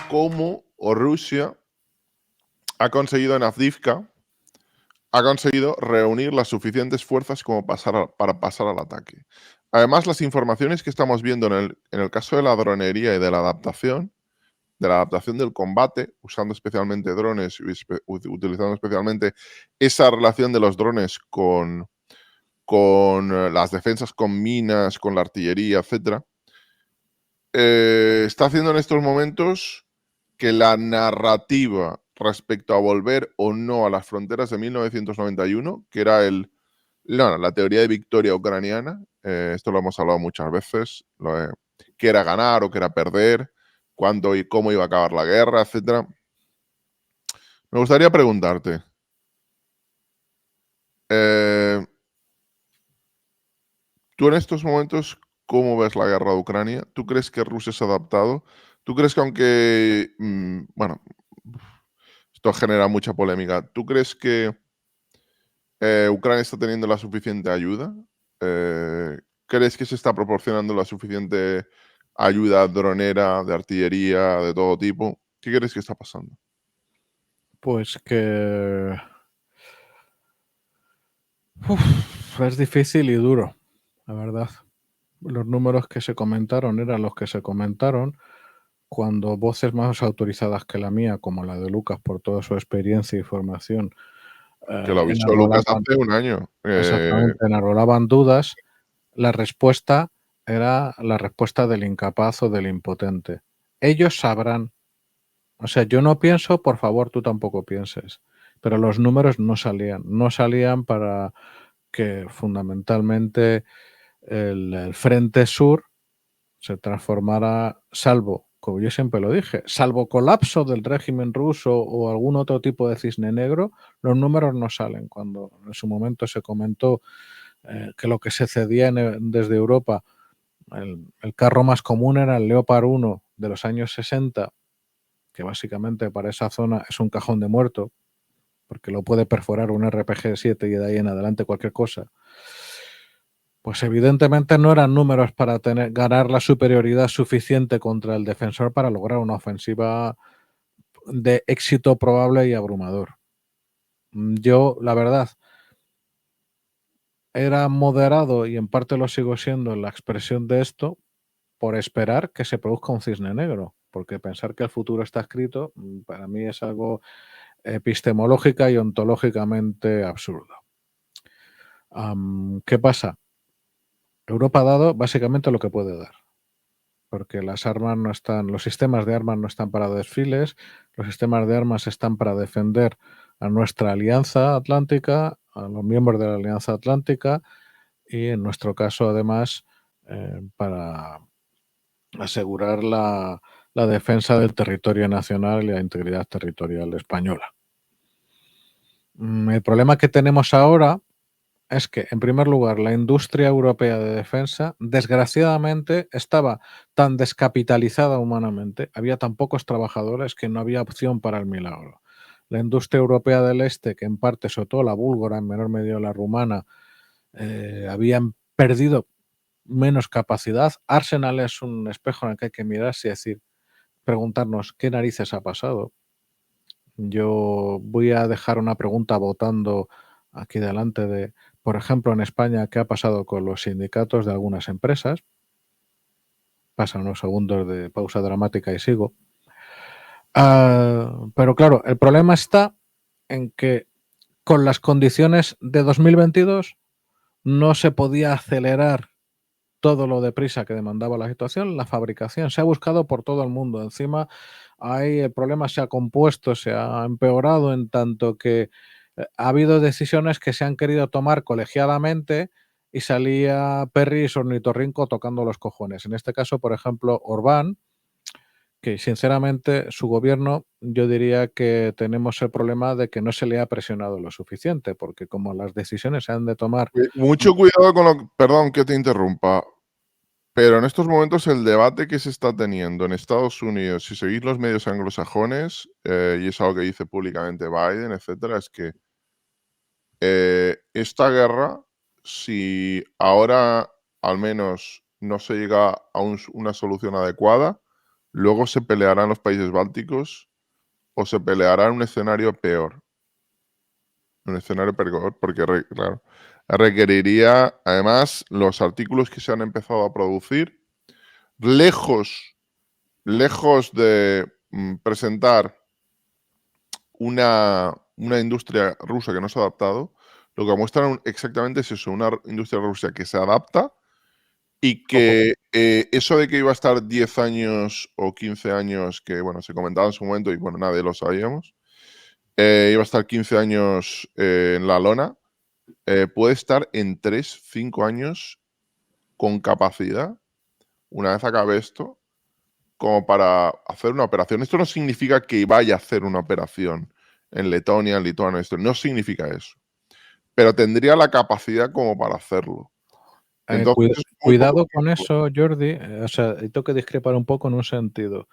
cómo Rusia ha conseguido en Avdiivka, ha conseguido reunir las suficientes fuerzas como para pasar al ataque. Además, las informaciones que estamos viendo en el caso de la dronería y de la adaptación del combate, usando especialmente drones y utilizando especialmente esa relación de los drones con las defensas, con minas, con la artillería, etcétera, está haciendo en estos momentos que la narrativa respecto a volver o no a las fronteras de 1991, que era la teoría de victoria ucraniana, esto lo hemos hablado muchas veces, que era ganar o que era perder, cuándo y cómo iba a acabar la guerra, etcétera. Me gustaría preguntarte, tú en estos momentos, ¿cómo ves la guerra de Ucrania? ¿Tú crees que Rusia se ha adaptado? ¿Tú crees que aunque, bueno, esto genera mucha polémica, ¿tú crees que Ucrania está teniendo la suficiente ayuda? ¿Crees que se está proporcionando la suficiente ayuda dronera, de artillería, de todo tipo? ¿Qué crees que está pasando? Pues que es difícil y duro, la verdad. Los números que se comentaron eran los que se comentaron cuando voces más autorizadas que la mía, como la de Lucas por toda su experiencia y formación, Que lo avisó Lucas enarrolaban, hace un año. exactamente, enarrolaban dudas. La respuesta era la respuesta del incapaz o del impotente. Ellos sabrán. O sea, yo no pienso, por favor, tú tampoco pienses. Pero los números no salían. No salían para que fundamentalmente el Frente Sur se transformara, salvo, como yo siempre lo dije, salvo colapso del régimen ruso o algún otro tipo de cisne negro, los números no salen. Cuando en su momento se comentó que lo que se cedía desde Europa, el carro más común era el Leopard 1 de los años 60, que básicamente para esa zona es un cajón de muerto, porque lo puede perforar un RPG-7 y de ahí en adelante cualquier cosa. Pues evidentemente no eran números para ganar la superioridad suficiente contra el defensor para lograr una ofensiva de éxito probable y abrumador. Yo, la verdad, era moderado y en parte lo sigo siendo en la expresión de esto por esperar que se produzca un cisne negro, porque pensar que el futuro está escrito para mí es algo epistemológica y ontológicamente absurdo. ¿Qué pasa? Europa ha dado básicamente lo que puede dar, porque las armas no están, los sistemas de armas no están para desfiles, los sistemas de armas están para defender a nuestra alianza atlántica, a los miembros de la alianza atlántica y en nuestro caso además para asegurar la defensa del territorio nacional y la integridad territorial española. El problema que tenemos ahora es que, en primer lugar, la industria europea de defensa, desgraciadamente, estaba tan descapitalizada humanamente, había tan pocos trabajadores que no había opción para el milagro. La industria europea del Este, que en parte, sobre todo la búlgara, en menor medida la rumana, habían perdido menos capacidad. Arsenal es un espejo en el que hay que mirarse y decir, preguntarnos qué narices ha pasado. Yo voy a dejar una pregunta votando aquí delante de, por ejemplo, en España, ¿qué ha pasado con los sindicatos de algunas empresas? Pasan unos segundos de pausa dramática y sigo. Pero claro, el problema está en que con las condiciones de 2022 no se podía acelerar todo lo deprisa que demandaba la situación. La fabricación se ha buscado por todo el mundo. Encima, ahí el problema se ha compuesto, se ha empeorado en tanto que ha habido decisiones que se han querido tomar colegiadamente y salía Perry y Sornitorrinco tocando los cojones. En este caso, por ejemplo, Orbán, que sinceramente su gobierno, yo diría que tenemos el problema de que no se le ha presionado lo suficiente, porque como las decisiones se han de tomar. Mucho cuidado con perdón que te interrumpa, pero en estos momentos el debate que se está teniendo en Estados Unidos, si seguís los medios anglosajones, y es algo que dice públicamente Biden, etcétera, es que esta guerra, si ahora al menos no se llega a una solución adecuada, luego se pelearán los países bálticos o se peleará en un escenario peor. Un escenario peor porque, claro, requeriría, además, los artículos que se han empezado a producir, lejos de presentar una industria rusa que no se ha adaptado, lo que muestran exactamente es eso, una industria rusa que se adapta y que eso de que iba a estar 10 años o 15 años, que bueno, se comentaba en su momento y bueno, nadie lo sabíamos, iba a estar 15 años en la lona, puede estar en 3, 5 años con capacidad, una vez acabe esto, como para hacer una operación. Esto no significa que vaya a hacer una operación en Letonia, en Lituania, esto no significa eso. Pero tendría la capacidad como para hacerlo. Entonces es muy poco Cuidado con tiempo. eso, Jordi. O sea, y tengo que discrepar un poco en un sentido.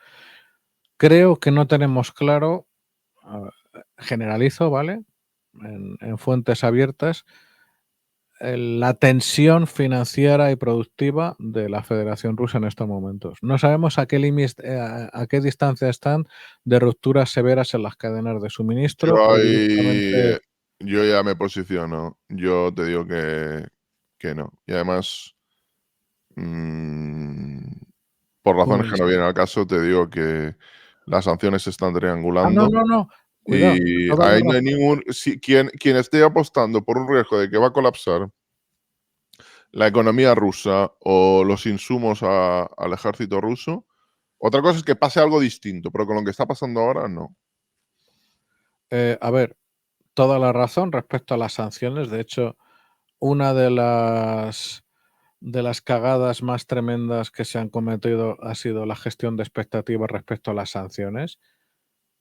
Creo que no tenemos claro, generalizo, ¿vale? En fuentes abiertas, la tensión financiera y productiva de la Federación Rusa en estos momentos. No sabemos a qué a qué distancia están de rupturas severas en las cadenas de suministro Yo o ahí directamente. yo ya me posiciono. Yo te digo que no. Y además, mm, por razones que Pues no vienen al caso, te digo que las sanciones se están no, triangulando no, no. Cuidado, y toda la ahí no hay razón. ningún quien esté apostando por un riesgo de que va a colapsar la economía rusa o los insumos al ejército ruso, otra cosa es que pase algo distinto, pero con lo que está pasando ahora, no. A ver, toda la razón respecto a las sanciones. De hecho, una de las cagadas más tremendas que se han cometido ha sido la gestión de expectativas respecto a las sanciones.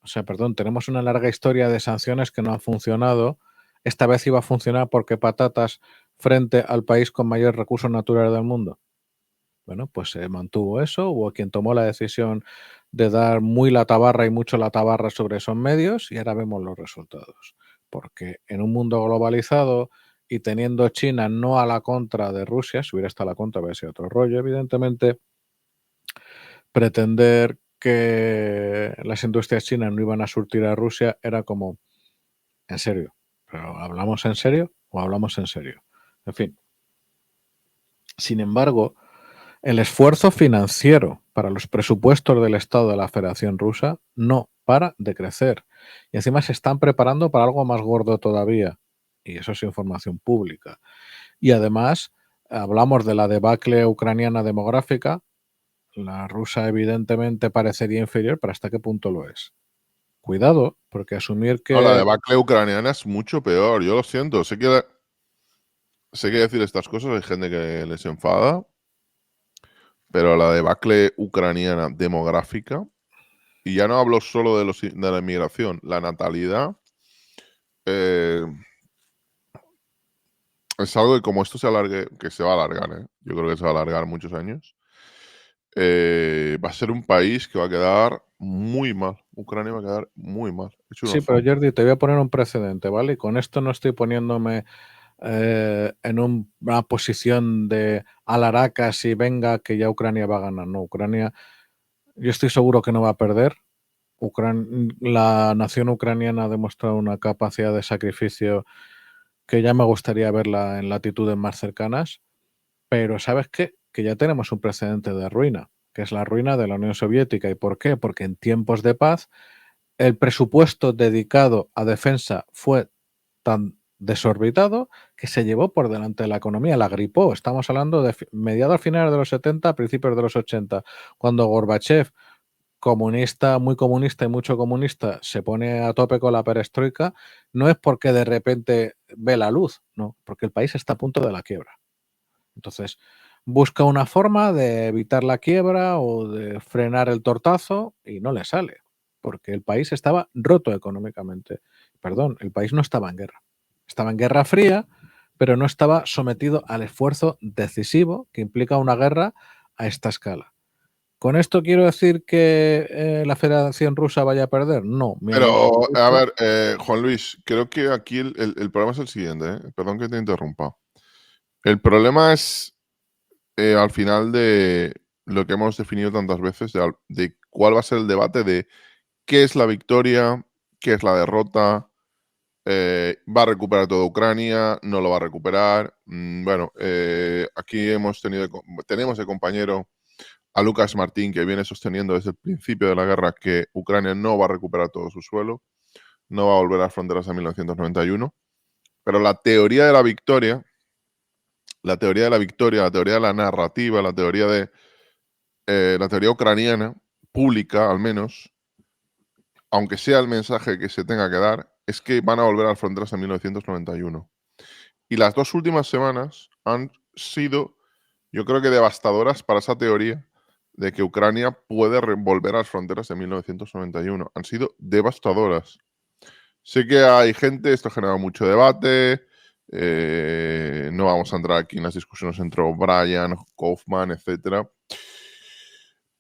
O sea, perdón, tenemos una larga historia de sanciones que no han funcionado. Esta vez iba a funcionar porque patatas frente al país con mayor recursos naturales del mundo. Bueno, pues se mantuvo eso. Hubo quien tomó la decisión de dar muy la tabarra y mucho la tabarra sobre esos medios y ahora vemos los resultados. Porque en un mundo globalizado y teniendo China no a la contra de Rusia, si hubiera estado a la contra hubiera sido otro rollo, evidentemente, pretender que las industrias chinas no iban a surtir a Rusia era como, en serio, pero ¿hablamos en serio o hablamos en serio? En fin, sin embargo, el esfuerzo financiero para los presupuestos del Estado de la Federación Rusa no para de crecer. Y encima se están preparando para algo más gordo todavía. Y eso es información pública. Y además, hablamos de la debacle ucraniana demográfica. La rusa evidentemente parecería inferior, pero ¿hasta qué punto lo es? Cuidado, porque asumir No, la que. debacle ucraniana es mucho peor, yo lo siento, sé que decir estas cosas hay gente que les enfada, pero la debacle ucraniana demográfica, y ya no hablo solo de la inmigración, la natalidad, eh, es algo que como esto se alargue, que se va a alargar, yo creo que se va a alargar muchos años, va a ser un país que va a quedar muy mal. Ucrania va a quedar muy mal, hecho Sí, unos pero zombies. Jordi, te voy a poner un precedente, ¿vale? Y con esto no estoy poniéndome en una posición de alaracas y venga que ya Ucrania va a ganar. No, Ucrania, yo estoy seguro que no va a perder. La nación ucraniana ha demostrado una capacidad de sacrificio que ya me gustaría verla en latitudes más cercanas, pero ¿sabes qué? Que ya tenemos un precedente de ruina, que es la ruina de la Unión Soviética. ¿Y por qué? Porque en tiempos de paz el presupuesto dedicado a defensa fue tan desorbitado que se llevó por delante de la economía, la gripó. Estamos hablando de mediados finales de los 70, principios de los 80, cuando Gorbachev, muy comunista y mucho comunista, se pone a tope con la perestroika, no es porque de repente ve la luz, no, porque el país está a punto de la quiebra. Entonces, busca una forma de evitar la quiebra o de frenar el tortazo y no le sale, porque el país estaba roto económicamente. Perdón, el país no estaba en guerra. Estaba en guerra fría, pero no estaba sometido al esfuerzo decisivo que implica una guerra a esta escala. ¿Con esto quiero decir que la Federación Rusa vaya a perder? No, mi amigo Pero, a ruso. ver, Juan Luis, creo que aquí el problema es el siguiente, perdón que te interrumpa. El problema es, al final de lo que hemos definido tantas veces, de cuál va a ser el debate de qué es la victoria, qué es la derrota, va a recuperar toda Ucrania, no lo va a recuperar. Bueno, aquí tenemos de compañero a Lucas Martín, que viene sosteniendo desde el principio de la guerra que Ucrania no va a recuperar todo su suelo, no va a volver a las fronteras de 1991. Pero la teoría de la victoria, la teoría de la narrativa, la teoría ucraniana, pública al menos, aunque sea el mensaje que se tenga que dar, es que van a volver a las fronteras en 1991. Y las 2 últimas semanas han sido, yo creo que devastadoras para esa teoría de que Ucrania puede volver a las fronteras de 1991. Han sido devastadoras. Sé que hay gente, esto ha generado mucho debate. No vamos a entrar aquí en las discusiones entre O'Brien, Kaufman, etcétera.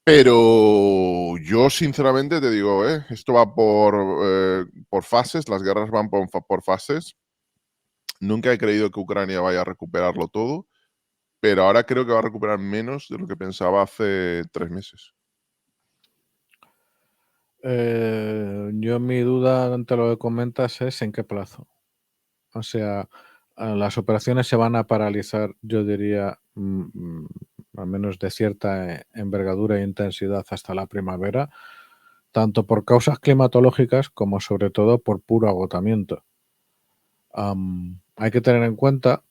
Pero yo sinceramente te digo, esto va por fases, las guerras van por fases. Nunca he creído que Ucrania vaya a recuperarlo todo, pero ahora creo que va a recuperar menos de lo que pensaba hace 3 meses. Yo mi duda ante lo que comentas es en qué plazo. O sea, las operaciones se van a paralizar, yo diría, al menos de cierta envergadura e intensidad hasta la primavera, tanto por causas climatológicas como sobre todo por puro agotamiento. Hay que tener en cuenta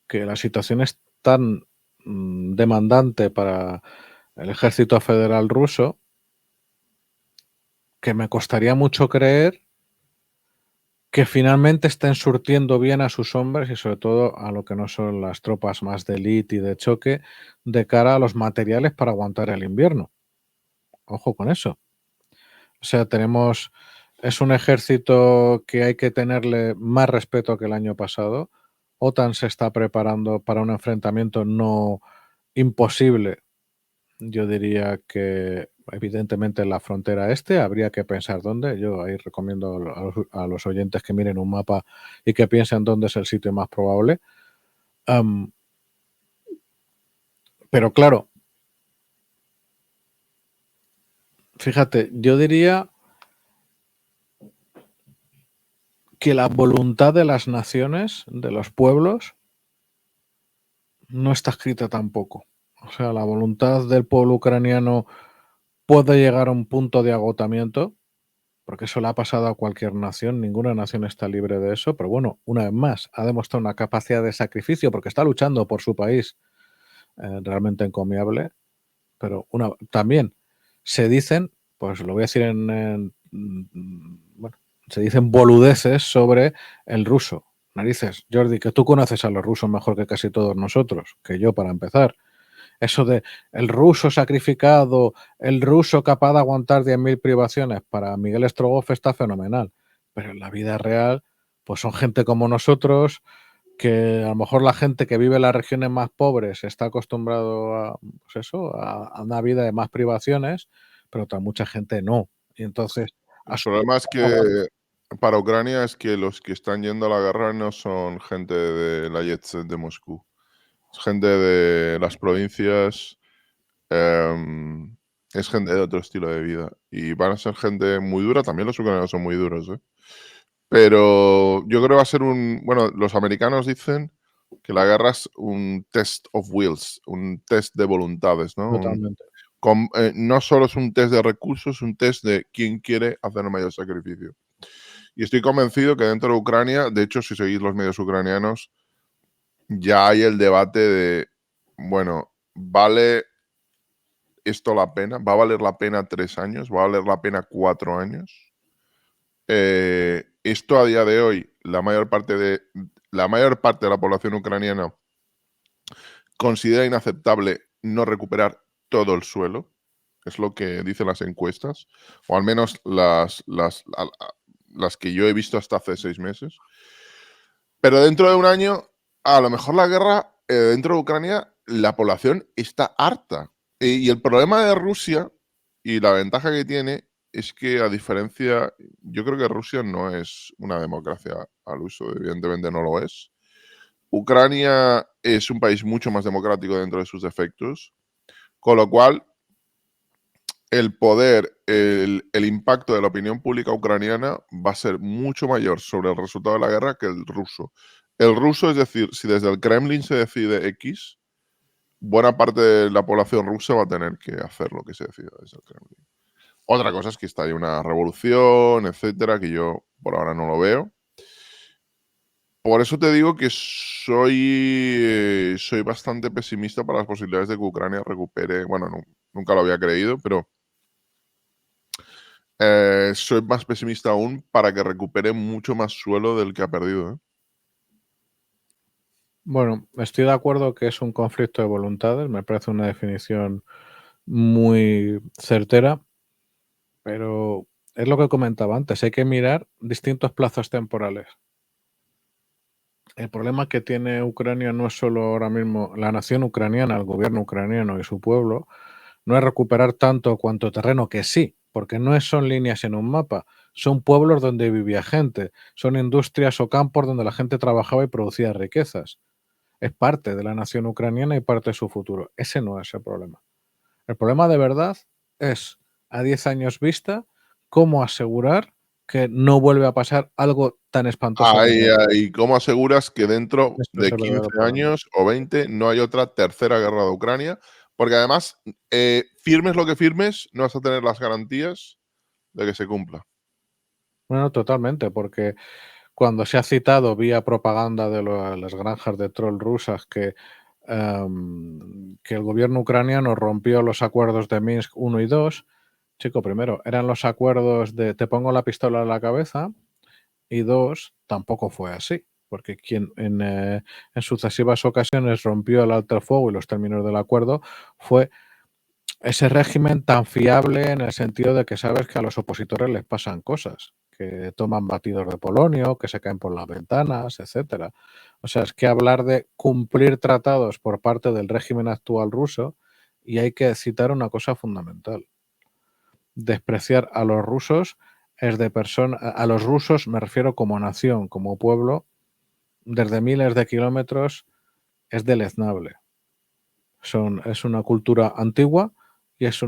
que la situación es tan demandante para el ejército federal ruso que me costaría mucho creer que finalmente estén surtiendo bien a sus hombres y sobre todo a lo que no son las tropas más de élite y de choque de cara a los materiales para aguantar el invierno. Ojo con eso. O sea, es un ejército que hay que tenerle más respeto que el año pasado. OTAN se está preparando para un enfrentamiento no imposible. Yo diría que evidentemente en la frontera este habría que pensar dónde. Yo ahí recomiendo a los oyentes que miren un mapa y que piensen dónde es el sitio más probable. Pero claro, fíjate, yo diría que la voluntad de las naciones, de los pueblos, no está escrita tampoco. O sea, la voluntad del pueblo ucraniano puede llegar a un punto de agotamiento, porque eso le ha pasado a cualquier nación, ninguna nación está libre de eso, pero bueno, una vez más, ha demostrado una capacidad de sacrificio porque está luchando por su país realmente encomiable, pero también se dicen, pues lo voy a decir bueno, se dicen boludeces sobre el ruso. Narices, Jordi, que tú conoces a los rusos mejor que casi todos nosotros, que yo para empezar. Eso de el ruso sacrificado, el ruso capaz de aguantar 10.000 privaciones, para Miguel Strogoff está fenomenal. Pero en la vida real, pues son gente como nosotros, que a lo mejor la gente que vive en las regiones más pobres está acostumbrado a, pues eso, a una vida de más privaciones, pero otra mucha gente no. Y entonces, El problema es que para Ucrania es que los que están yendo a la guerra no son gente de la jet set de Moscú. Es gente de las provincias, es gente de otro estilo de vida. Y van a ser gente muy dura, también los ucranianos son muy duros, ¿eh? Pero yo creo que va a ser bueno, los americanos dicen que la guerra es un test of wills, un test de voluntades, ¿no? totalmente. No solo es un test de recursos, es un test de quién quiere hacer el mayor sacrificio. Y estoy convencido que dentro de Ucrania, de hecho, si seguís los medios ucranianos, ya hay el debate de, bueno, ¿vale esto la pena? ¿Va a valer la pena 3 años? ¿Va a valer la pena 4 años? Esto a día de hoy, la mayor parte de la población ucraniana considera inaceptable no recuperar todo el suelo. Es lo que dicen las encuestas, o al menos las que yo he visto hasta hace 6 meses. Pero dentro de un año, a lo mejor la guerra dentro de Ucrania, la población está harta. Y el problema de Rusia y la ventaja que tiene es que, a diferencia, yo creo que Rusia no es una democracia al uso, evidentemente no lo es. Ucrania es un país mucho más democrático dentro de sus defectos, con lo cual el poder, el impacto de la opinión pública ucraniana va a ser mucho mayor sobre el resultado de la guerra que el ruso. El ruso, es decir, si desde el Kremlin se decide X, buena parte de la población rusa va a tener que hacer lo que se decida desde el Kremlin. Otra cosa es que está ahí una revolución, etcétera, que yo por ahora no lo veo. Por eso te digo que soy bastante pesimista para las posibilidades de que Ucrania recupere. Bueno, nunca lo había creído, pero soy más pesimista aún para que recupere mucho más suelo del que ha perdido, ¿eh? Bueno, estoy de acuerdo que es un conflicto de voluntades, me parece una definición muy certera, pero es lo que comentaba antes, hay que mirar distintos plazos temporales. El problema que tiene Ucrania no es solo ahora mismo la nación ucraniana, el gobierno ucraniano y su pueblo, no es recuperar tanto cuanto terreno, que sí, porque no son líneas en un mapa, son pueblos donde vivía gente, son industrias o campos donde la gente trabajaba y producía riquezas. Es parte de la nación ucraniana y parte de su futuro. Ese no es el problema. El problema de verdad es, a 10 años vista, cómo asegurar que no vuelve a pasar algo tan espantoso como Ahí, lo que ahí, ¿cómo aseguras que dentro esto es de el 15 verdadero problema. años o 20 no hay otra tercera guerra de Ucrania? Porque además, firmes lo que firmes, no vas a tener las garantías de que se cumpla. Bueno, totalmente, porque cuando se ha citado vía propaganda de las granjas de troll rusas que el gobierno ucraniano rompió los acuerdos de Minsk uno y 2, chico, primero, eran los acuerdos de te pongo la pistola en la cabeza, y 2 tampoco fue así, porque quien en sucesivas ocasiones rompió el alto el fuego y los términos del acuerdo fue ese régimen tan fiable en el sentido de que sabes que a los opositores les pasan cosas, que toman batidos de polonio, que se caen por las ventanas, etcétera. O sea, es que hablar de cumplir tratados por parte del régimen actual ruso, y hay que citar una cosa fundamental. Despreciar a los rusos es de persona a los rusos me refiero como nación, como pueblo, desde miles de kilómetros es deleznable. Es una cultura antigua y es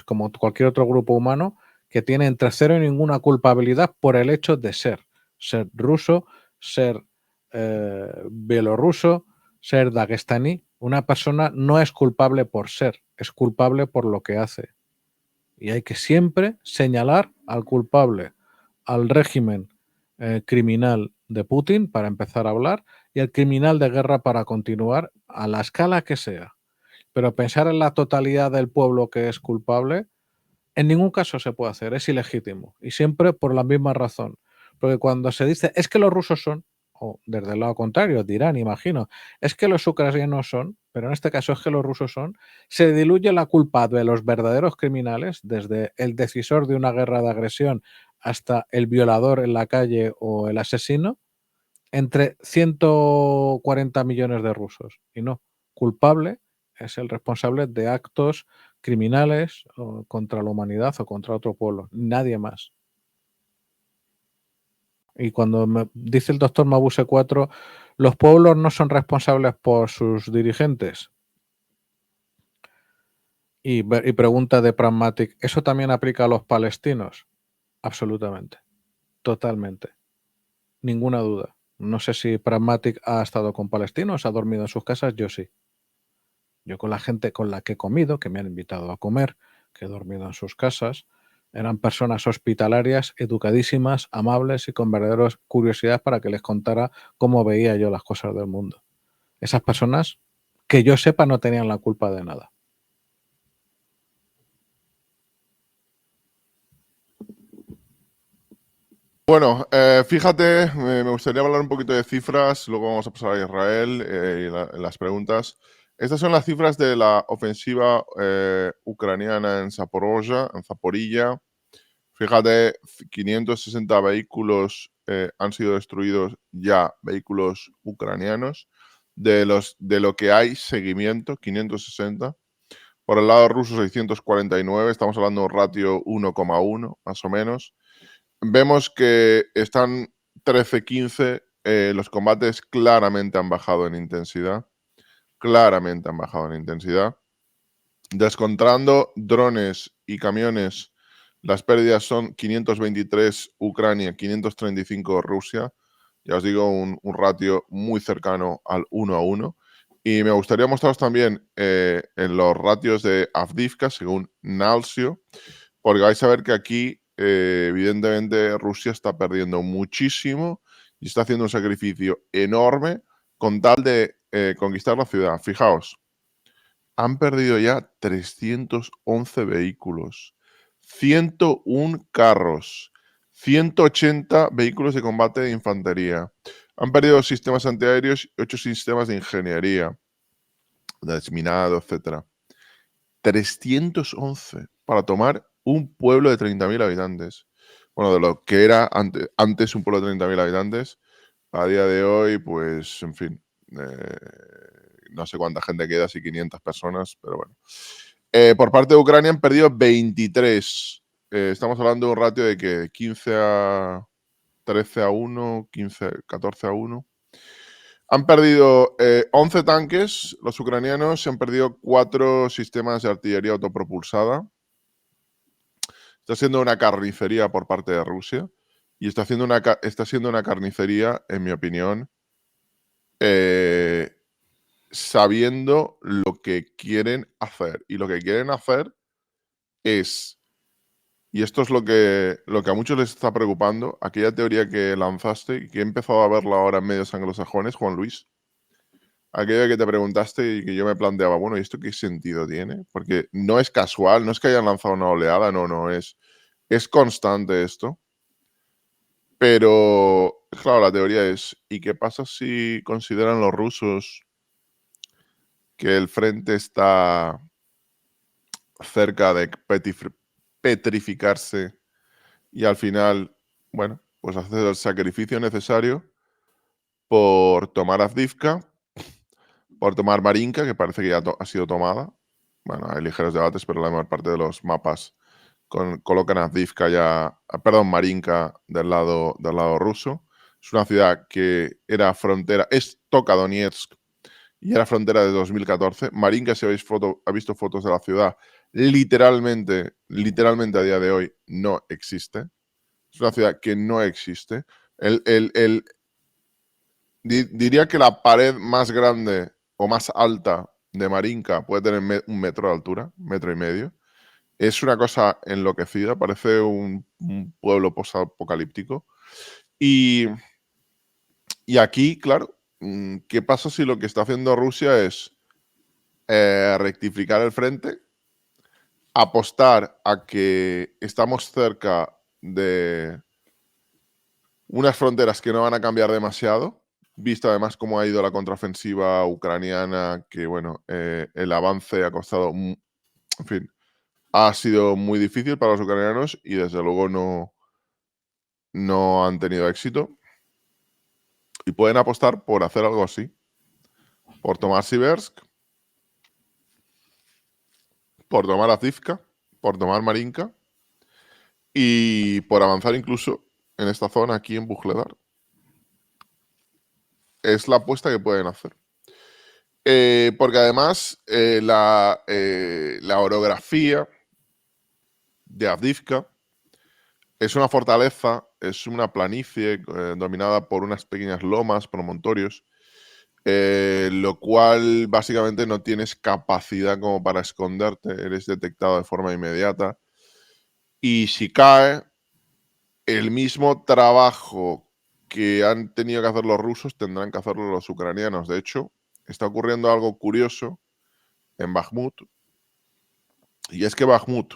como cualquier otro grupo humano que tiene entre cero y ninguna culpabilidad por el hecho de ser ruso, ser bielorruso, ser daguestaní. Una persona no es culpable por ser, es culpable por lo que hace. Y hay que siempre señalar al culpable, al régimen criminal de Putin para empezar a hablar y al criminal de guerra para continuar a la escala que sea. Pero pensar en la totalidad del pueblo que es culpable, en ningún caso se puede hacer, es ilegítimo. Y siempre por la misma razón. Porque cuando se dice, es que los rusos son, o desde el lado contrario, dirán, imagino, es que los ucranianos son, pero en este caso es que los rusos son, se diluye la culpa de los verdaderos criminales, desde el decisor de una guerra de agresión hasta el violador en la calle o el asesino, entre 140 millones de rusos. Y no, culpable es el responsable de actos criminales contra la humanidad o contra otro pueblo, nadie más. Y cuando me dice el doctor Mabuse 4, los pueblos no son responsables por sus dirigentes. Y pregunta de Pragmatic, ¿eso también aplica a los palestinos? Absolutamente, totalmente, ninguna duda. No sé si Pragmatic ha estado con palestinos, ha dormido en sus casas, yo sí. Yo con la gente con la que he comido, que me han invitado a comer, que he dormido en sus casas, eran personas hospitalarias, educadísimas, amables y con verdaderas curiosidad para que les contara cómo veía yo las cosas del mundo. Esas personas, que yo sepa, no tenían la culpa de nada. Bueno, fíjate, me gustaría hablar un poquito de cifras, luego vamos a pasar a Israel y las preguntas. Estas son las cifras de la ofensiva ucraniana en Zaporilla. Fíjate, 560 vehículos han sido destruidos ya, vehículos ucranianos. De lo que hay seguimiento, 560. Por el lado ruso, 649. Estamos hablando de un ratio 1,1, más o menos. Vemos que están 13-15, los combates claramente han bajado en intensidad. Claramente han bajado en intensidad. Descontando drones y camiones, las pérdidas son 523 Ucrania, 535 Rusia. Ya os digo, un ratio muy cercano al 1-1. Y me gustaría mostraros también en los ratios de Avdiivka, según Nalsio, porque vais a ver que aquí, evidentemente, Rusia está perdiendo muchísimo y está haciendo un sacrificio enorme con tal de conquistar la ciudad. Fijaos, han perdido ya 311 vehículos, 101 carros, 180 vehículos de combate de infantería. Han perdido sistemas antiaéreos y 8 sistemas de ingeniería, desminado, etc. 311 para tomar un pueblo de 30.000 habitantes. Bueno, de lo que era antes un pueblo de 30.000 habitantes, a día de hoy, pues, en fin, no sé cuánta gente queda, si 500 personas, pero bueno. Por parte de Ucrania han perdido 23. Estamos hablando de un ratio de que 15-13-1, 14-1. Han perdido 11 tanques los ucranianos, se han perdido 4 sistemas de artillería autopropulsada. Está siendo una carnicería por parte de Rusia y está siendo una carnicería, en mi opinión, sabiendo lo que quieren hacer. Y lo que quieren hacer es, y esto es lo que a muchos les está preocupando, aquella teoría que lanzaste y que he empezado a verla ahora en medios anglosajones, Juan Luis, aquello que te preguntaste y que yo me planteaba, bueno, ¿y esto qué sentido tiene? Porque no es casual, no es que hayan lanzado una oleada, no, es constante esto. Pero, claro, la teoría es, ¿y qué pasa si consideran los rusos que el frente está cerca de petrificarse y al final, bueno, pues hacer el sacrificio necesario por tomar Avdiivka, por tomar Marinka, que parece que ya ha sido tomada? Bueno, hay ligeros debates, pero la mayor parte de los mapas colocan Avdiivka ya, perdón, Marinka del lado ruso. Es una ciudad que era frontera, es Toka Donetsk y era frontera de 2014. Marinka, si habéis visto fotos de la ciudad, literalmente a día de hoy no existe. Es una ciudad que no existe. Diría que la pared más grande o más alta de Marinka puede tener 1 metro de altura, 1,5 metros. Es una cosa enloquecida, parece un pueblo posapocalíptico. Y aquí, claro, ¿qué pasa si lo que está haciendo Rusia es rectificar el frente, apostar a que estamos cerca de unas fronteras que no van a cambiar demasiado, visto además cómo ha ido la contraofensiva ucraniana, que bueno, el avance ha costado, en fin, ha sido muy difícil para los ucranianos y desde luego no han tenido éxito? Y pueden apostar por hacer algo así, por tomar Siversk, por tomar Avdiivka, por tomar Marinka y por avanzar incluso en esta zona aquí en Bujledar. Es la apuesta que pueden hacer. Porque además la orografía de Avdiivka es una fortaleza, es una planicie dominada por unas pequeñas lomas, promontorios, lo cual básicamente no tienes capacidad como para esconderte, eres detectado de forma inmediata. Y si cae, el mismo trabajo que han tenido que hacer los rusos tendrán que hacerlo los ucranianos. De hecho, está ocurriendo algo curioso en Bakhmut, y es que Bakhmut,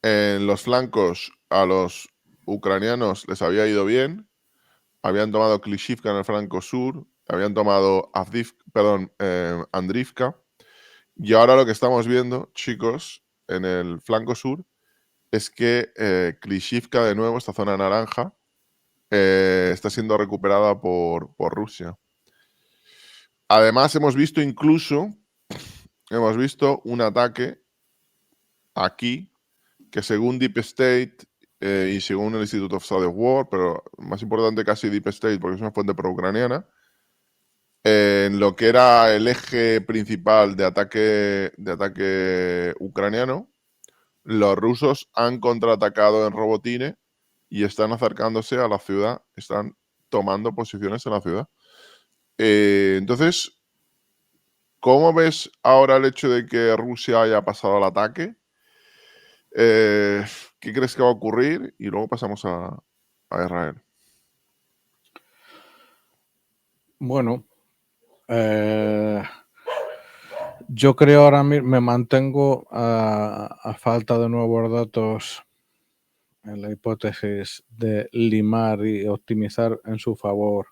en los flancos, a los ucranianos les había ido bien, habían tomado Klishivka en el flanco sur, habían tomado Andrivka, y ahora lo que estamos viendo, chicos, en el flanco sur, es que Klishivka, de nuevo, esta zona naranja, está siendo recuperada por Rusia. Además, hemos visto un ataque aquí que, según Deep State y según el Institute of Study of War, pero más importante casi Deep State porque es una fuente pro-ucraniana, en lo que era el eje principal de ataque ucraniano, los rusos han contraatacado en Robotine y están acercándose a la ciudad, están tomando posiciones en la ciudad. Entonces, ¿cómo ves ahora el hecho de que Rusia haya pasado al ataque? ¿Qué crees que va a ocurrir? Y luego pasamos a Israel. Bueno, yo creo ahora mismo, me mantengo a falta de nuevos datos en la hipótesis de limar y optimizar en su favor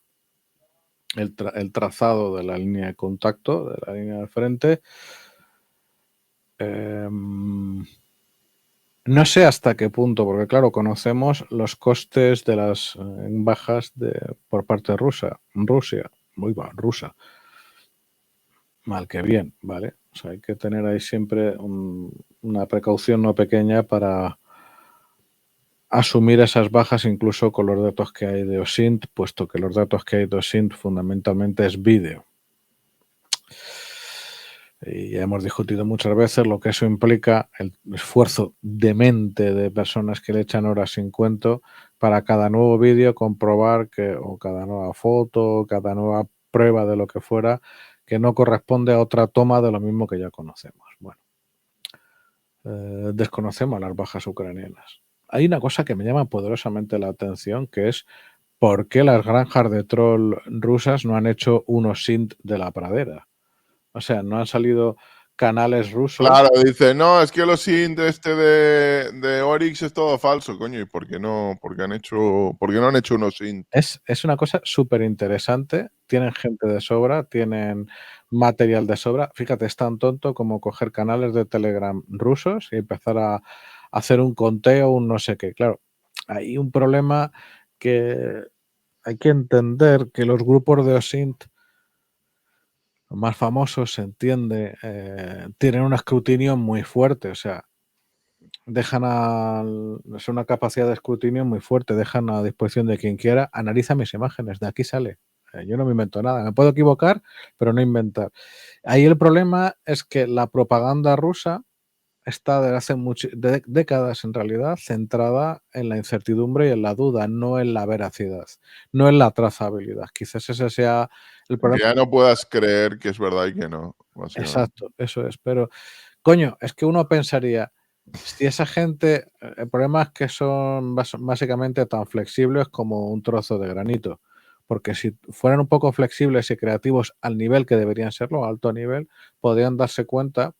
el trazado de la línea de contacto, de la línea de frente. No sé hasta qué punto, porque claro, conocemos los costes de las bajas por parte de Rusia. Rusa. Mal que bien, ¿vale? O sea, hay que tener ahí siempre una precaución no pequeña para asumir esas bajas incluso con los datos que hay de OSINT, puesto que los datos que hay de OSINT fundamentalmente es vídeo. Y ya hemos discutido muchas veces lo que eso implica, el esfuerzo demente de personas que le echan horas sin cuento para cada nuevo vídeo comprobar que, o cada nueva foto, o cada nueva prueba de lo que fuera, que no corresponde a otra toma de lo mismo que ya conocemos. Bueno, desconocemos las bajas ucranianas. Hay una cosa que me llama poderosamente la atención, que es por qué las granjas de troll rusas no han hecho un OSINT de la pradera. O sea, no han salido canales rusos. Claro, dice, no, es que los int de Oryx es todo falso, coño. ¿Y por qué no? ¿Por qué no han hecho unos int? Es una cosa súper interesante. Tienen gente de sobra, tienen material de sobra. Fíjate, es tan tonto como coger canales de Telegram rusos y empezar a hacer un conteo, un no sé qué. Claro, hay un problema que hay que entender que los grupos de OSINT más famosos, se entiende, tienen un escrutinio muy fuerte. O sea, es una capacidad de escrutinio muy fuerte, dejan a disposición de quien quiera, analiza mis imágenes, de aquí sale. Yo no me invento nada, me puedo equivocar, pero no inventar. Ahí el problema es que la propaganda rusa está desde hace décadas en realidad centrada en la incertidumbre y en la duda, no en la veracidad, no en la trazabilidad. Quizás ese sea el Que problema. ya no puedas creer que es verdad y que no, básicamente. Exacto, eso es. Pero, coño, es que uno pensaría, si esa gente, el problema es que son básicamente tan flexibles como un trozo de granito. Porque si fueran un poco flexibles y creativos al nivel que deberían serlo, a alto nivel, podrían darse cuenta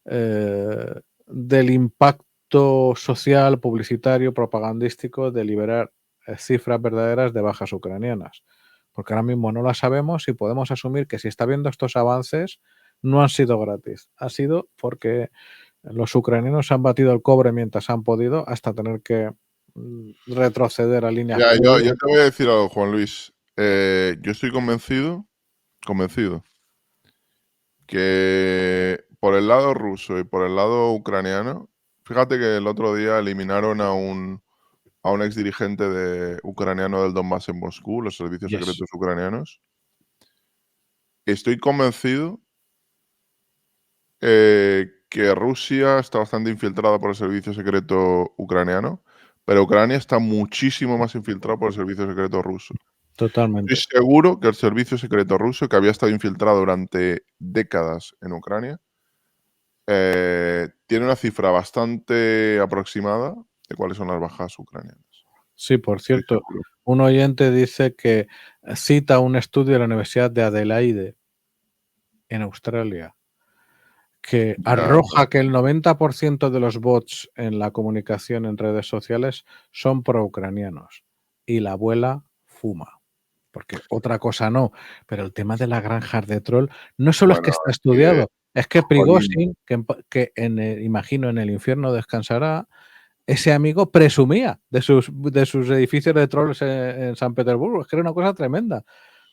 del impacto social, publicitario, propagandístico de liberar cifras verdaderas de bajas ucranianas. Porque ahora mismo no las sabemos y podemos asumir que si está viendo estos avances no han sido gratis. Ha sido porque los ucranianos han batido el cobre mientras han podido hasta tener que retroceder a líneas Ya, yo previas. te voy a decir algo, Juan Luis. Yo estoy convencido que por el lado ruso y por el lado ucraniano, fíjate que el otro día eliminaron a un ex dirigente ucraniano del Donbass en Moscú, los servicios Yes. secretos ucranianos. Estoy convencido que Rusia está bastante infiltrada por el servicio secreto ucraniano, pero Ucrania está muchísimo más infiltrado por el servicio secreto ruso. Estoy Totalmente. seguro que el servicio secreto ruso, que había estado infiltrado durante décadas en Ucrania, tiene una cifra bastante aproximada de cuáles son las bajas ucranianas. Sí, por Estoy cierto, seguro. un oyente dice que cita un estudio de la Universidad de Adelaide en Australia que Ya, arroja que el 90% de los bots en la comunicación en redes sociales son pro-ucranianos y la abuela fuma. Porque otra cosa no, pero el tema de las granjas de troll no solo es que bueno, está es que, estudiado, es que jolín, Prigozhin, imagino en el infierno descansará, ese amigo presumía de sus edificios de trolls en San Petersburgo. Es que era una cosa tremenda.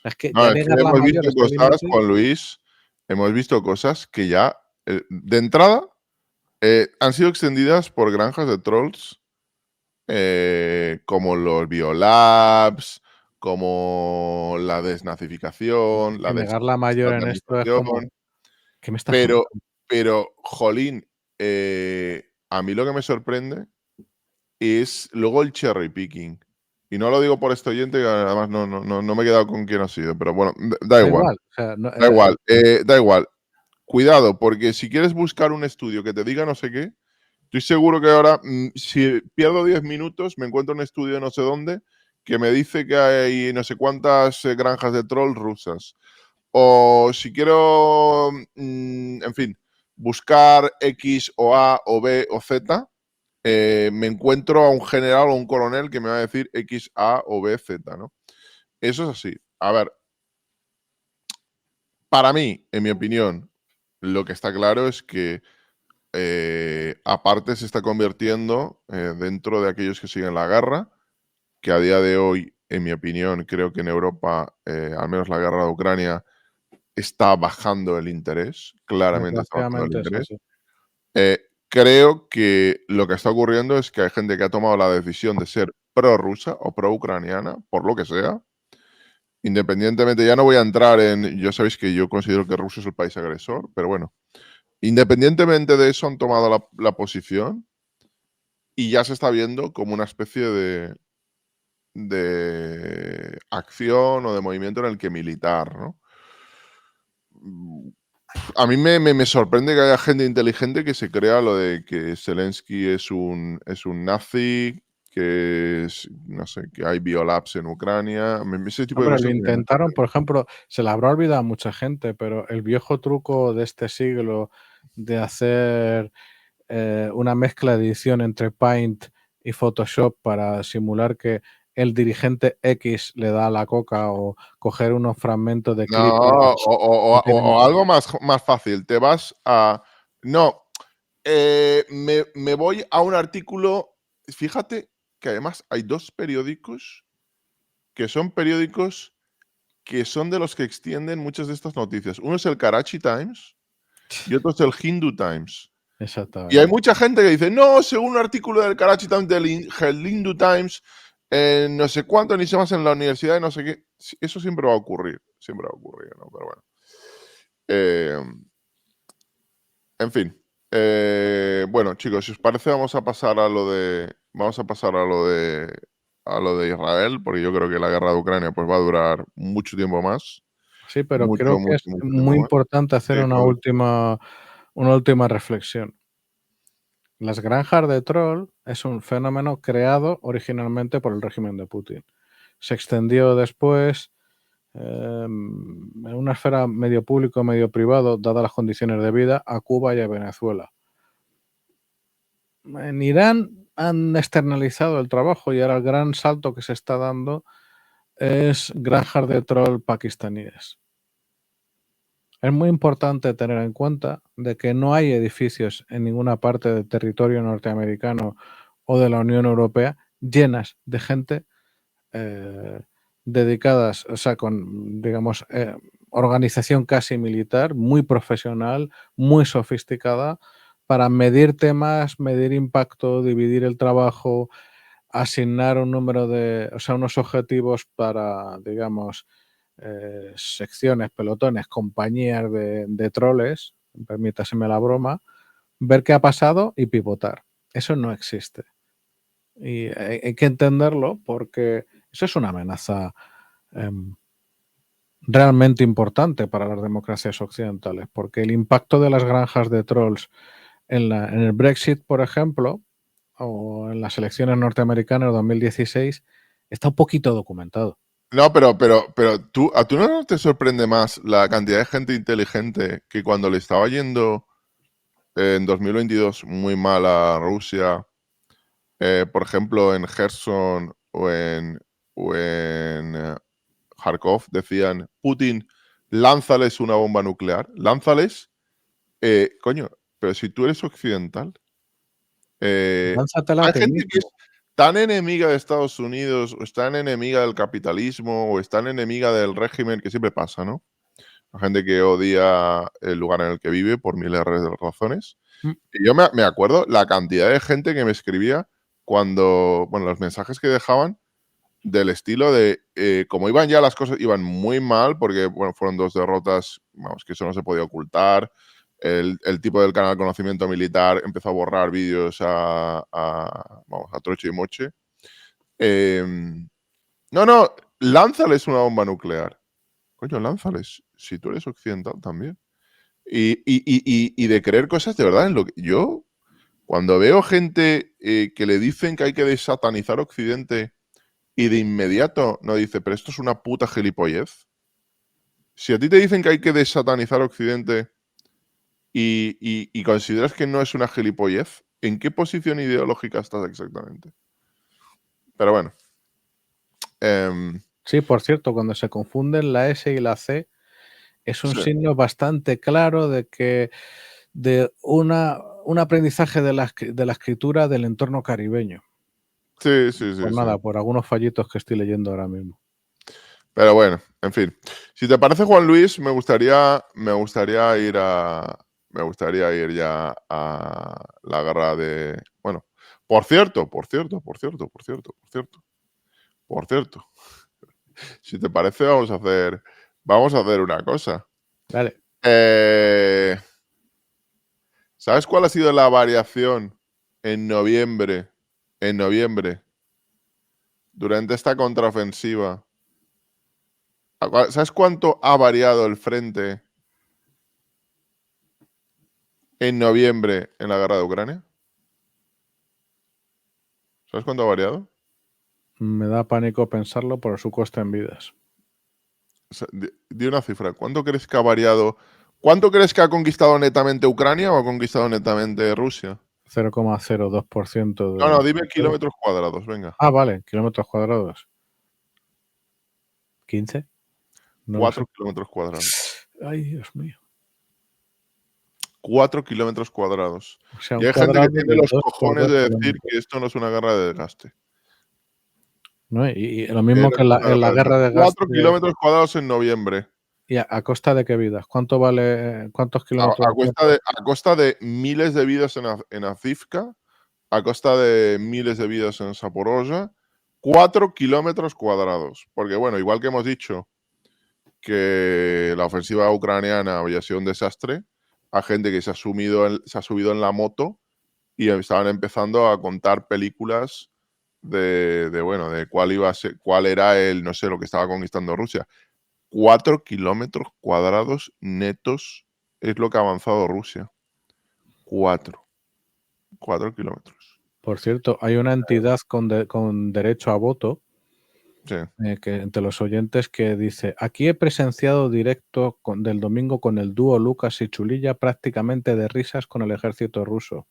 Es que no, ya es que negar la hemos mayor visto es el cosas, invertir. Juan Luis, hemos visto cosas que ya, de entrada, han sido extendidas por granjas de trolls como los Biolabs, como la desnazificación, Y la negar la mayor en esto es como, desestatalinización, ¿qué me estás pero, contando? jolín, a mí lo que me sorprende es luego el cherry picking. Y no lo digo por este oyente, que además no me he quedado con quién ha sido, pero bueno, da Da igual, igual, o sea, no, da igual, da igual. Cuidado, porque si quieres buscar un estudio que te diga no sé qué, estoy seguro que ahora, si pierdo 10 minutos, me encuentro un estudio de no sé dónde que me dice que hay no sé cuántas granjas de troll rusas. O si quiero, en fin, buscar X o A o B o Z, me encuentro a un general o un coronel que me va a decir X, A o B, Z, ¿no? Eso es así. A ver, para mí, en mi opinión, lo que está claro es que aparte se está convirtiendo dentro de aquellos que siguen la guerra, que a día de hoy, en mi opinión, creo que en Europa, al menos la guerra de Ucrania, está bajando el interés, claramente está bajando el desgraciadamente es interés. así. Creo que lo que está ocurriendo es que hay gente que ha tomado la decisión de ser prorrusa o pro-ucraniana, por lo que sea. Independientemente, ya no voy a entrar en. Ya sabéis que yo considero que Rusia es el país agresor, pero bueno. Independientemente de eso, han tomado la posición y ya se está viendo como una especie de acción o de movimiento en el que militar, ¿no? A mí me sorprende que haya gente inteligente que se crea lo de que Zelensky es un nazi, que es, no sé, que hay biolabs en Ucrania. Ese tipo de Hombre, lo cosas me intentaron, sorprenden. por ejemplo, se le habrá olvidado a mucha gente, pero el viejo truco de este siglo de hacer una mezcla de edición entre Paint y Photoshop para simular que el dirigente X le da la coca o coger unos fragmentos de No, clipboards o, que o- tienen. o algo más fácil. Te vas a. No, me voy a un artículo. Fíjate que además hay dos periódicos que son periódicos que son de los que extienden muchas de estas noticias. Uno es el Karachi Times y otro es el Hindu Times. Y hay Exactamente. mucha gente que dice, no, según un artículo del Karachi Times, del el Hindu Times, no sé cuánto, ni se más en la universidad, y no sé qué. Eso siempre va a ocurrir, ¿no? Pero bueno. Eh, en fin. Bueno, chicos, si os parece, vamos a pasar a lo de Israel, porque yo creo que la guerra de Ucrania pues va a durar mucho tiempo más. Sí, pero Mucho, creo que mucho, es mucho muy tiempo más. importante hacer Sí, joder. una última reflexión. Las granjas de troll es un fenómeno creado originalmente por el régimen de Putin. Se extendió después en una esfera medio público, medio privado, dadas las condiciones de vida, a Cuba y a Venezuela. En Irán han externalizado el trabajo y ahora el gran salto que se está dando es granjas de troll pakistaníes. Es muy importante tener en cuenta de que no hay edificios en ninguna parte del territorio norteamericano o de la Unión Europea llenas de gente eh, dedicadas, o sea, con, digamos, organización casi militar, muy profesional, muy sofisticada, para medir temas, medir impacto, dividir el trabajo, asignar un número de, o sea, unos objetivos para, digamos, secciones, pelotones, compañías de troles, permítaseme la broma, ver qué ha pasado y pivotar. Eso no existe. Y hay que entenderlo porque eso es una amenaza em, realmente importante para las democracias occidentales, porque el impacto de las granjas de trolls en el Brexit, por ejemplo, o en las elecciones norteamericanas de 2016, está un poquito documentado. No, pero ¿a tú no te sorprende más la cantidad de gente inteligente que cuando le estaba yendo en 2022 muy mal a Rusia, por ejemplo, en Gerson o en Kharkov, decían, Putin, lánzales una bomba nuclear, lánzales, coño, pero si tú eres occidental, Lánzatela a hay ti gente que mismo. es tan enemiga de Estados Unidos, o es tan enemiga del capitalismo, o es tan enemiga del régimen, que siempre pasa, ¿no? La gente que odia el lugar en el que vive por miles de razones. Mm, Y yo me acuerdo la cantidad de gente que me escribía cuando, bueno, los mensajes que dejaban del estilo de, como iban ya las cosas, iban muy mal, porque bueno, fueron 2 derrotas, vamos, que eso no se podía ocultar. El tipo del canal Conocimiento Militar empezó a borrar vídeos vamos, a troche y moche. No, lánzales una bomba nuclear. Coño, lánzales, si tú eres occidental también. Y de creer cosas de verdad en lo que yo, cuando veo gente que le dicen que hay que desatanizar Occidente y de inmediato no dice, pero esto es una puta gilipollez. Si a ti te dicen que hay que desatanizar Occidente y consideras que no es una gilipollez, ¿en qué posición ideológica estás exactamente? Pero bueno. Sí, por cierto, cuando se confunden la S y la C, es un Sí. signo bastante claro de que de un aprendizaje de la escritura del entorno caribeño. Sí. Por nada, por algunos fallitos que estoy leyendo ahora mismo. Pero bueno, en fin. Si te parece, Juan Luis, me gustaría ir ya a la guerra de. Bueno, por cierto. Si te parece, vamos a hacer una cosa. Dale. ¿Sabes cuál ha sido la variación en noviembre, durante esta contraofensiva? ¿Sabes cuánto ha variado el frente en noviembre en la guerra de Ucrania? ¿Sabes cuánto ha variado? Me da pánico pensarlo por su coste en vidas. O sea, di una cifra. ¿Cuánto crees que ha variado? ¿Cuánto crees que ha conquistado netamente Ucrania o ha conquistado netamente Rusia? 0,02% No, de... dime kilómetros cuadrados, venga. Ah, vale, kilómetros cuadrados. ¿15? No lo sé. 4 kilómetros cuadrados. Ay, Dios mío. 4 kilómetros cuadrados. O sea, Y un hay gente que cuadrado tiene de los 2 por cojones 2 de decir kilómetros. que esto no es una guerra de desgaste. ¿No? Y lo mismo que en la guerra de gas. 4 kilómetros cuadrados en noviembre. ¿Y a costa de qué vidas? ¿Cuánto vale? ¿Cuántos kilómetros? A costa de miles de vidas en Azivka, a costa de miles de vidas en Zaporozhye, 4 kilómetros cuadrados. Porque, bueno, igual que hemos dicho que la ofensiva ucraniana había sido un desastre, hay gente que se ha subido en la moto y estaban empezando a contar películas de cuál era no sé, lo que estaba conquistando Rusia. 4 kilómetros cuadrados netos es lo que ha avanzado Rusia. 4 kilómetros. Por cierto, hay una entidad con derecho a voto Sí. que entre los oyentes que dice: aquí he presenciado directo del domingo con el dúo Lucas y Chulilla prácticamente de risas con el ejército ruso.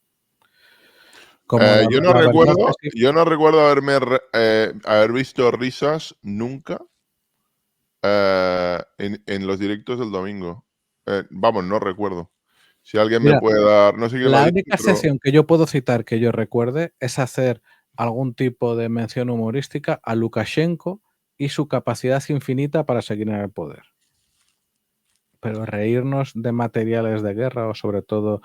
Como Yo la verdad es que sí. no recuerdo haber visto risas nunca en los directos del domingo. Vamos, no recuerdo. Si alguien me Mira, puede dar, no sé quién lo ha la dicho, única pero sesión que yo puedo citar que yo recuerde es hacer algún tipo de mención humorística a Lukashenko y su capacidad infinita para seguir en el poder. Pero reírnos de materiales de guerra o sobre todo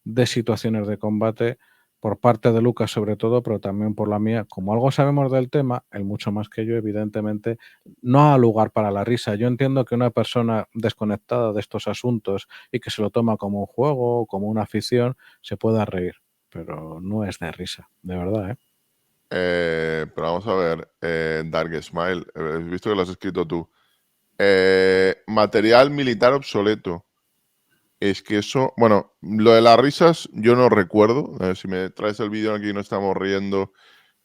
de situaciones de combate por parte de Lucas sobre todo, pero también por la mía, como algo sabemos del tema, él mucho más que yo, evidentemente, no ha lugar para la risa. Yo entiendo que una persona desconectada de estos asuntos y que se lo toma como un juego o como una afición, se pueda reír, pero no es de risa, de verdad, ¿eh? Pero vamos a ver, Dark Smile, he visto que lo has escrito tú. Material militar obsoleto. Es que eso, bueno, lo de las risas yo no recuerdo. A ver, si me traes el vídeo aquí no estamos riendo.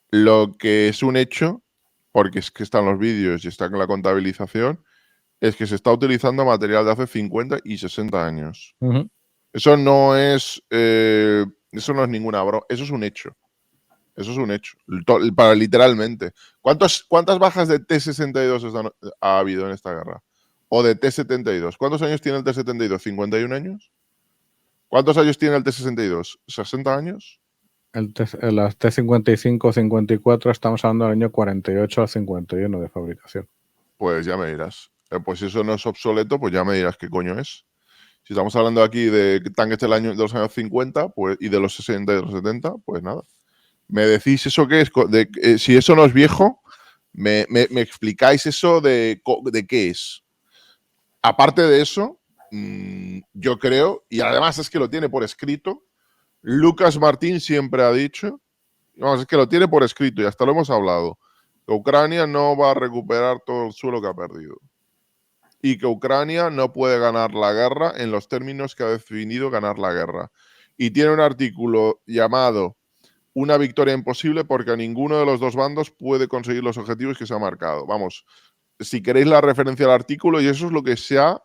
Lo que es un hecho, porque es que están los vídeos y está en la contabilización, es que se está utilizando material de hace 50 y 60 años. Ujú. Eso no es ninguna broma, eso es un hecho. Eso es un hecho, literalmente. ¿Cuántas bajas de T-62 ha habido en esta guerra? O de T-72. ¿Cuántos años tiene el T-72? ¿51 años? ¿Cuántos años tiene el T-62? ¿60 años? Las T-55, 54, estamos hablando del año 48 al 51 de fabricación. Pues ya me dirás. Pues si eso no es obsoleto, pues ya me dirás qué coño es. Si estamos hablando aquí de tanques de los años 50 pues, y de los 60 y de los 70, pues nada. Me decís eso qué es. Si eso no es viejo, me explicáis eso de qué es. Aparte de eso, yo creo, y además es que lo tiene por escrito, Lucas Martín siempre ha dicho, vamos, es que lo tiene por escrito y hasta lo hemos hablado, que Ucrania no va a recuperar todo el suelo que ha perdido. Y que Ucrania no puede ganar la guerra en los términos que ha definido ganar la guerra. Y tiene un artículo llamado Una victoria imposible porque a ninguno de los dos bandos puede conseguir los objetivos que se ha marcado. Vamos, si queréis la referencia al artículo, y eso es lo que se ha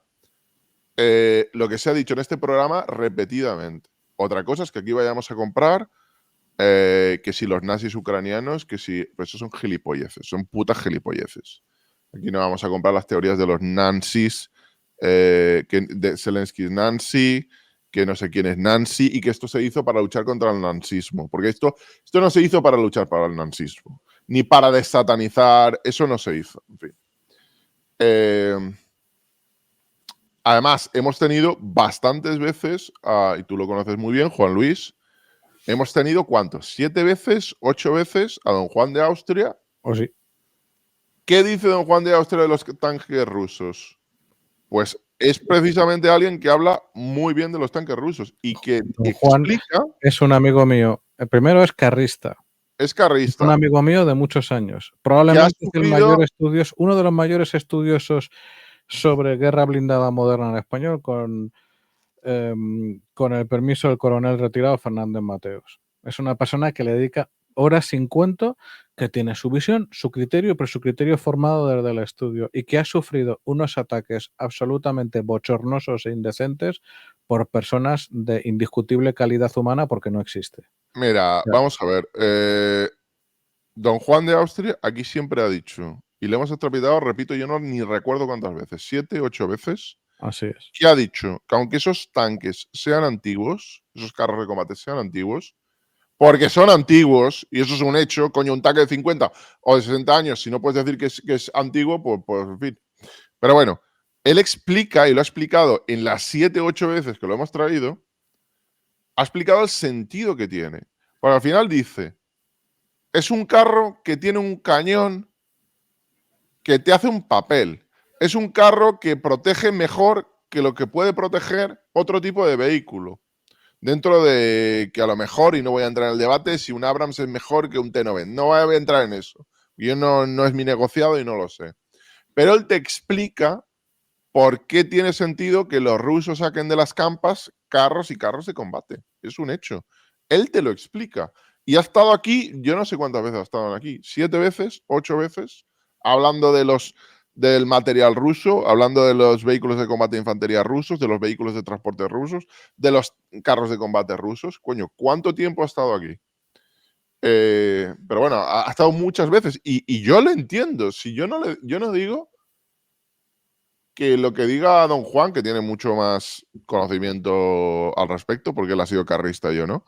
dicho en este programa repetidamente. Otra cosa es que aquí vayamos a comprar que si los nazis ucranianos, que si... Pues eso son gilipolleces, son putas gilipolleces. Aquí no vamos a comprar las teorías de los nazis, que de Zelensky es Nancy, que no sé quién es Nancy, y que esto se hizo para luchar contra el nazismo. Porque esto no se hizo para luchar para el nazismo, ni para desatanizar, eso no se hizo. En fin. Además, hemos tenido bastantes veces, y tú lo conoces muy bien, Juan Luis, hemos tenido ¿cuántos? 7 veces, 8 veces a don Juan de Austria. ¿O sí? ¿Qué dice don Juan de Austria de los tanques rusos? Pues es precisamente alguien que habla muy bien de los tanques rusos y que Don Juan explica... es un amigo mío. El primero es carrista. Es Es carrista. un amigo mío de muchos años. Que ha Probablemente es sufrido... uno de los mayores estudiosos sobre guerra blindada moderna en español, con el permiso del coronel retirado Fernández Mateos. Es una persona que le dedica horas sin cuento, que tiene su visión, su criterio, pero su criterio formado desde el estudio, y que ha sufrido unos ataques absolutamente bochornosos e indecentes por personas de indiscutible calidad humana, porque no existe. Mira, vamos a ver. Don Juan de Austria aquí siempre ha dicho, y le hemos extrapolado, repito, yo no ni recuerdo cuántas veces, 7, 8 veces, Así es. que ha dicho que aunque esos tanques sean antiguos, esos carros de combate sean antiguos, porque son antiguos, y eso es un hecho, coño, un tanque de 50 o de 60 años, si no puedes decir que es antiguo, pues en fin. Pero bueno, él explica, y lo ha explicado en las 7, 8 veces que lo hemos traído, ha explicado el sentido que tiene. Porque al final dice, es un carro que tiene un cañón que te hace un papel. Es un carro que protege mejor que lo que puede proteger otro tipo de vehículo. Dentro de que a lo mejor, y no voy a entrar en el debate, si un Abrams es mejor que un T-90. No voy a entrar en eso. Yo no es mi negociado y no lo sé. Pero él te explica por qué tiene sentido que los rusos saquen de las campas carros y carros de combate. Es un hecho. Él te lo explica. Y ha estado aquí, yo no sé cuántas veces ha estado aquí, 7 veces, 8 veces, hablando del material ruso, hablando de los vehículos de combate de infantería rusos, de los vehículos de transporte rusos, de los carros de combate rusos. Coño, ¿cuánto tiempo ha estado aquí? Pero bueno, ha estado muchas veces y yo lo entiendo. Si yo no digo que lo que diga don Juan, que tiene mucho más conocimiento al respecto, porque él ha sido carrista y yo no,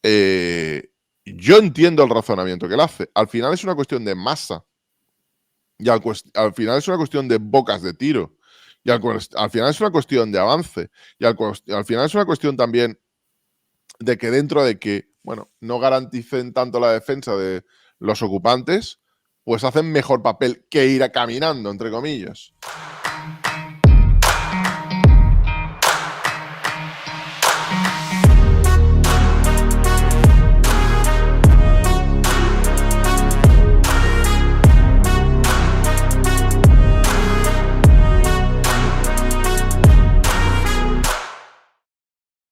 yo entiendo el razonamiento que él hace. Al final es una cuestión de masa. Y al final es una cuestión de bocas de tiro. Y al final es una cuestión de avance. Y al final es una cuestión también de que dentro de que, bueno, no garanticen tanto la defensa de los ocupantes, pues hacen mejor papel que ir caminando, entre comillas.